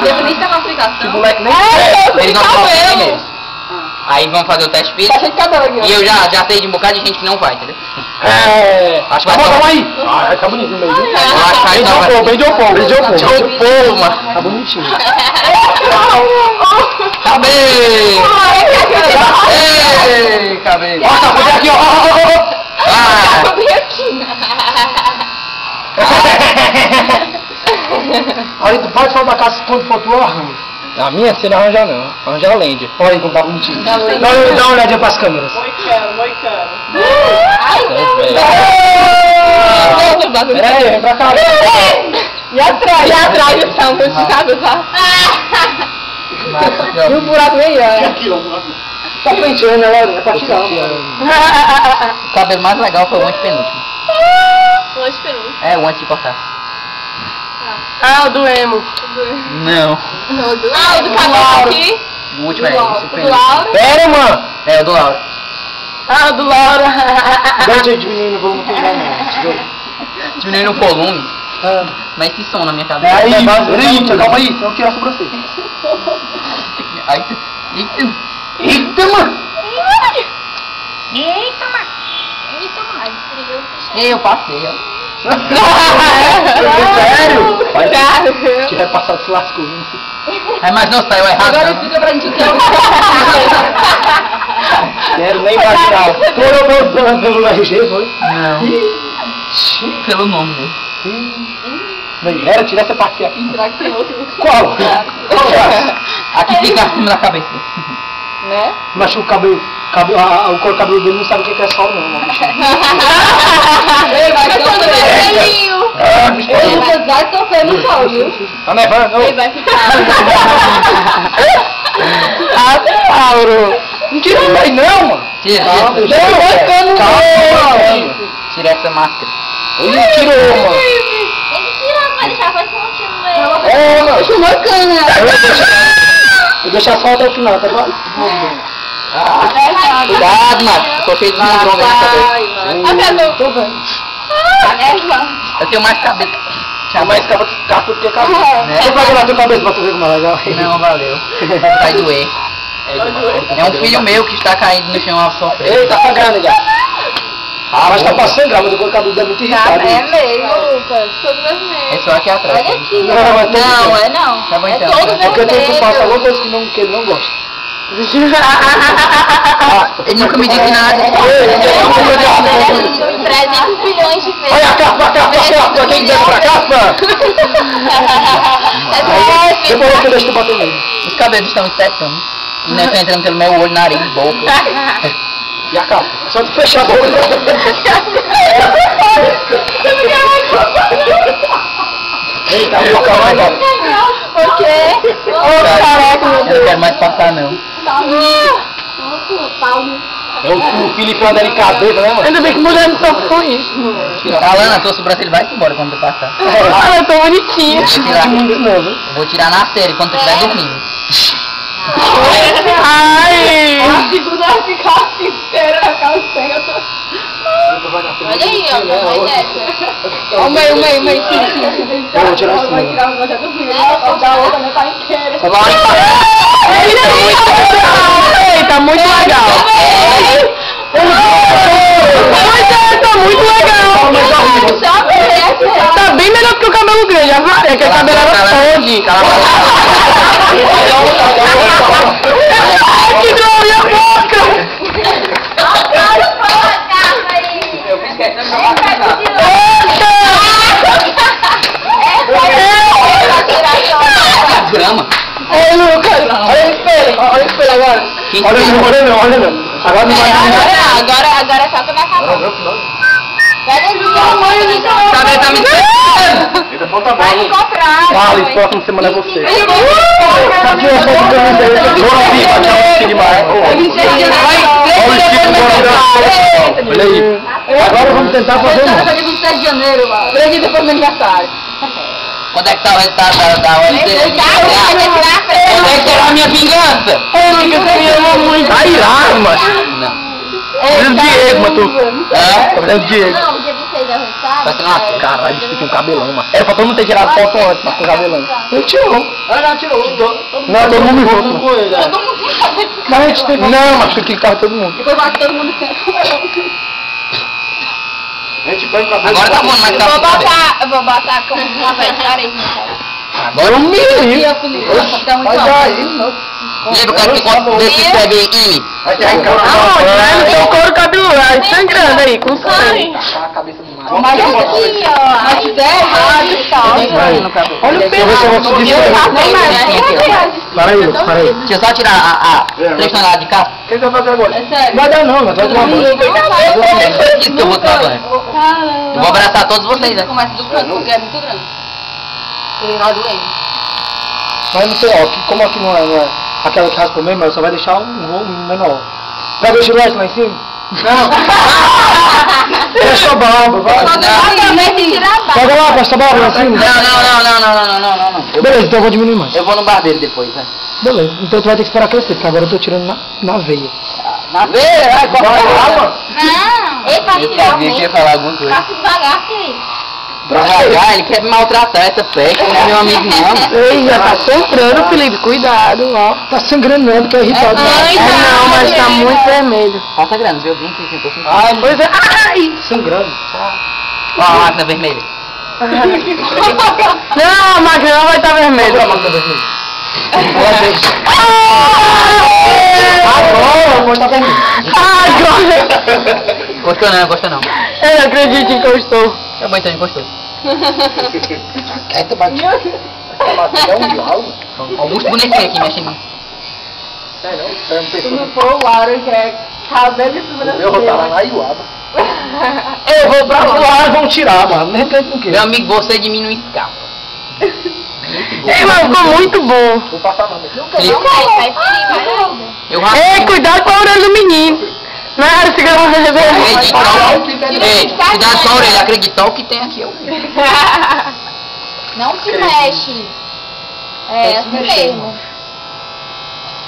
Existe uma aplicação. Que moleque nem Eles vão falar primeiro. Aí vão fazer o teste físico. E eu já sei de um bocado de gente que não vai, entendeu? Acho que vai calma aí. Ah, tá bonito no meio. Eu acho que vai Bem de opor, mano. Tá bonitinho. Cabelo! Ei, cabelo! Ó, tá aqui, ó. Aí tu pode falar da casa quando for tu arranja. A minha você não arranja não. Arranja a Lende. Olha aí como tá bonitinho. Dá uma olhadinha pras câmeras. Moicano. Peraí, vem pra cá. E atrás está um modificado, tá? E o buraco meio, Tá penteando, né, Laura? É pra tirar. O cabelo mais legal foi o antepenúltimo. Hoje penúltimo. É, o antes de cortar. O do emo. Não. O do cabelo aqui. O último é esse, o O do penúltimo. Laura. Pera, mano. É, o do Laura. O do Laura. Deixa eu diminuir o volume do não. Diminuindo o volume. Mas esse som na minha cabeça. Aí, calma aí, senão tira a sobrancelha. Eita, mano. Eu passei, ó. Sério? Cara. Tiver passado se lascou. Mas não, saiu errado. Agora não. explica pra gente o que é o Quero nem imaginar. Tu olhou pelo RG, foi? Não. Pelo nome dele. Era tirar essa parte aqui. Será que tem outro? Qual? Aqui fica acima da cabeça. Né? Mas o cabelo, o cor cabelo dele não sabe o que é sol, não. Ele vai sofrer. Ele vai sofrer no sol, viu? Tá nevando? Ele vai ficar. Lauro! Não tira isso aí não, mano! Tira, Calma, tira. Tira essa máscara. Ele tirou, mano! Mano! Acho bacana. Vou deixar só até o final, tá bom? Cuidado, mano. Tô cheio de neurônio na cabeça. Tô vendo. Eu tenho mais cabeça. Tinha mais casca do que cabelo. Né? Vou pegar na tua cabeça pra tu ver como é legal. Não, valeu. Vai doer. É um filho meu que está caído no chão ao sofrer. Ei, tá sangrando já. Mas tá pra sangrar, mas depois o cabelo deve muito irritado. mesmo, Lucas. Todo vermelho. É só aqui atrás. Olha aqui. Não, mas tem Não, que- é não. Tá bom, É então. todo É porque tem que passar vermelho. alguma coisa que ele não gosta. Ele nunca me disse nada. 300 bilhões de vezes. Olha a capa, quem deu pra capa? Depois eu deixo tu bater nele. Os cabelos estão espetando. E não estão entrando pelo meu olho, nariz, boca. E a capa? Só tu fechar a boca. Eita, a boca vai embora. Por quê? Caraca, meu Eu não quero mais passar, não. O Felipe é uma delicadeza, né, mano? Ainda bem que mulher não sofre com isso. Alana, a tua sobrancelha vai embora quando tu passar. Ah, eu tô bonitinha. Vou tirar, Muito novo. eu vou tirar na série quando tu estiver dormindo. Ai! A segunda vai ficar assim, inteira, vai ficar cega. Olha aí, ó, vai dessa. Ó, o meio. Eu vou tirar assim. Vai tirar uma já dormindo, da outra, né, tá inteira. Tá muito legal. Tá muito legal. Tá bem melhor que o cabelo grande. Aquele cabelo era podre. Que droga, minha boca. Grama. Olha, Lucas! Olha o espelho agora! Olha não! Agora não vai Agora só pra minha cabeça. Pega ali, ó. Cabelo tá me espetando. Ainda falta Vai bola! comprar. Fala, e próxima semana é você! Aqui eu sou do Olha aí! Agora vamos tentar fazer um! 27 de janeiro, mano. 3 dias depois do aniversário. Quando é que tá o resultado da OLC? Quando é que será a minha vingança? Ai, Lucas, você me ama muito. Tá irado, mano! Não. Tá vendo Diego, mas tu... Hã? Tá vendo Diego? Não, dia 26 Parece uma Caralho, isso tem um cabelão, mano. Era pra todo mundo ter tirado foto antes, mas com cabelão. Ele tirou. Ela tirou. Não, todo mundo junto. Com ele, Todo mundo com cabelo. Mas a gente teve... Não, mas porque tava todo mundo. Depois vai todo mundo com cabelo. A gente põe o cabelo. Agora tá bom, mas tá Eu bom. vou botar como uma vez parede, cara. Agora Eu me ri. Mas aí, não. lembra o cara que quando você escreve I. Aí tem a cara. Aonde? Né? No seu couro cabeludo, sangrando aí, com sangue. A cabeça do mar. Mas aqui, ó. Mas é errado e tal. Olha o pelo. Deixa eu ver se eu consigo Para aí, Lucas, para aí. Deixa eu só tirar a 3 toneladas de cá. O que você vai fazer agora? É sério. Vai dar não, mas vai tomar banho. Isso que eu vou tomar banho. Eu vou abraçar todos vocês, né? Começa do canto, porque é muito grande. O Reinaldo doente. Mas não sei, ó, como aqui não é aquela que raspa mesmo, ela só vai deixar um menor. Vai ver o chulete lá em cima? Não. Fecha a barba, vai. Pega lá, fecha a barba lá em cima. Não. Beleza, então eu vou diminuir mais. Eu vou no barbeiro depois, né? Beleza, então tu vai ter que esperar crescer, porque agora eu tô tirando na veia. Na veia, vai, corta a água. Não, ele tá Eu sabia que ia falar alguma coisa. Passa devagar, querido. Devagar, ele quer me maltratar essa peste, não é meu amigo não. Ei, já tá sangrando, Felipe, cuidado, ó. Tá sangrando não, porque é irritado. Não, mas tá muito vermelho. Tá sangrando, viu? Vim aqui, tô sentindo. Ai, pois é, ai, sangrando. Ó a máquina vermelha. Não, a máquina não vai estar vermelha. A máquina vermelha. Agora, pode estar vermelho. Agora. Gostou não. Eu não acredito que encostou. Tá bom, então encostou. Quieta, bate. É um diálogo. Augusto bonequinho aqui mexendo. Sério, não. Se não for o Laura, que é cabelo em cima da Eu vou estar lá na Iuaba. Eu vou pra lá e vão tirar, mano. Não entendo por quê. Meu amigo, você de mim não escapa. Ei, mas ficou muito bom. Vou passar não, meu. Eu Ei, cuidado com a orelha do menino. Não era segurando a orelha dele. Ei, cuidado com a orelha, acreditar o que tem aqui. Não se mexe. É assim mesmo.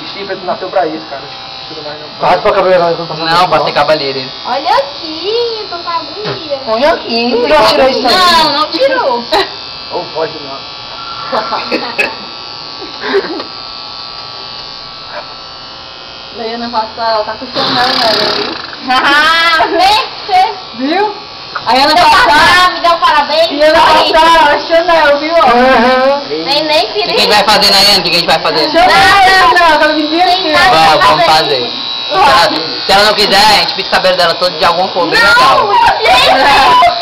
Steve, tu nasceu pra isso, cara. Tudo mais não. Quase pra cabeleira. Não, pra ser cavalheiro. Olha aqui, tô com agonia. Olha aqui, não já tirei isso aí. Não tirou. Ou pode não. Leiana Passal, tá com Chanel nela, viu? Viu? Aí ela Me deu um parabéns. E ela Passal, é Chanel, viu? Nem O que queria. a gente vai fazer, Nayane? O que a gente vai fazer? Chanel, ela me dizia assim. Vamos fazer. Se ela não quiser, a gente pinta o cabelo dela todo de alguma cor bem legal.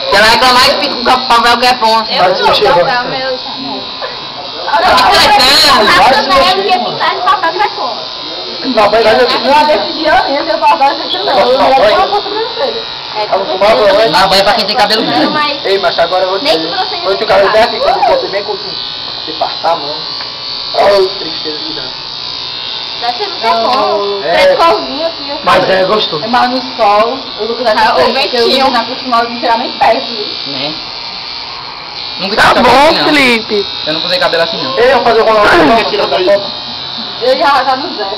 Se ela reclamar, a gente pinta com o papel que é ponto. Eu vou colocar o meu Chanel. Não, mas olha aqui. Ela decidiu mesmo, eu falava essa Chanel. Eu não ia falar sobrancelha. Dá banho pra quem tem cabelo grande. Ei, mas agora eu vou te Nem que você Quando o cabelo desse, quando você vem com você passar a mão. Olha que tristeza que dá. Deve ser muito bom. Frescolzinho assim. Mas é gostoso. É mais no sol, o Lucas vai Ah, o porque eu ventinho. não acostumado a não chegar nem perto, viu? Né? Nunca Tá tive cabelo bom, assim, não. Felipe. Eu não usei cabelo assim, não. Ei, eu vou fazer o Ronaldo. Ele já tá no zero.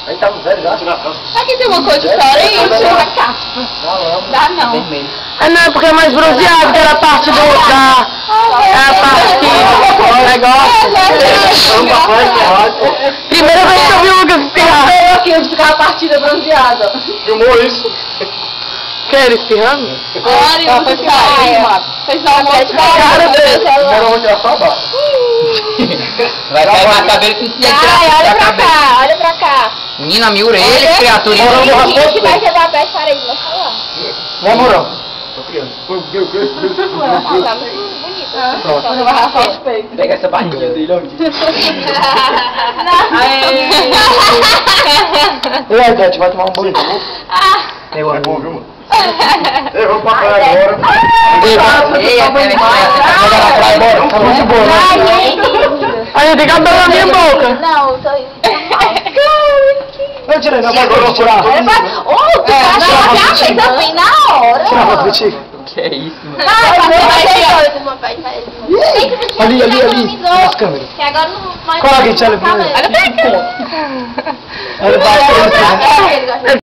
Aí tá no zero já. Aqui tem uma cor diferente, uma caspa. Dá não. Vermelho. Ah, não, é porque é mais bronzeado, que era a parte do... da... É a parte que... o negócio. Primeira vez que eu vi o Lucas espirrar. Eu aqui, onde ficava a partida bronzeada. Filmou isso? Que ele espirrando? Olha, foi praia. Fez uma almoço pra cara dele. Agora eu vou tirar só a barba. Vai pegar o cabelo que precisa tirar Olha pra cabelo. cá, olha pra cá. Menina, mil orelhas, criatura. Quem que vai ser papel de parede? Vai falar. Né, Morão? Tô criando. Tá bonito. Pronto. Quando vai raspar os peitos. Pega essa barriguinha dele, onde? E aí, Tete, vai tomar um banho, tá bom? É bom, viu, mano? Eu vou pra praia agora. Ei, Vai embora, tá muito bom, né? Aí, tem cabelo na minha boca. Não, eu tô... Eu tirei, não vou tirar. Ô, tu já fez assim na hora. Tira a foto, Vitinho. Que é isso, mano? Ali, nas câmeras. Que agora não vai... Cola, gente, olha pra ele. Olha pra cá. Olha pra ele.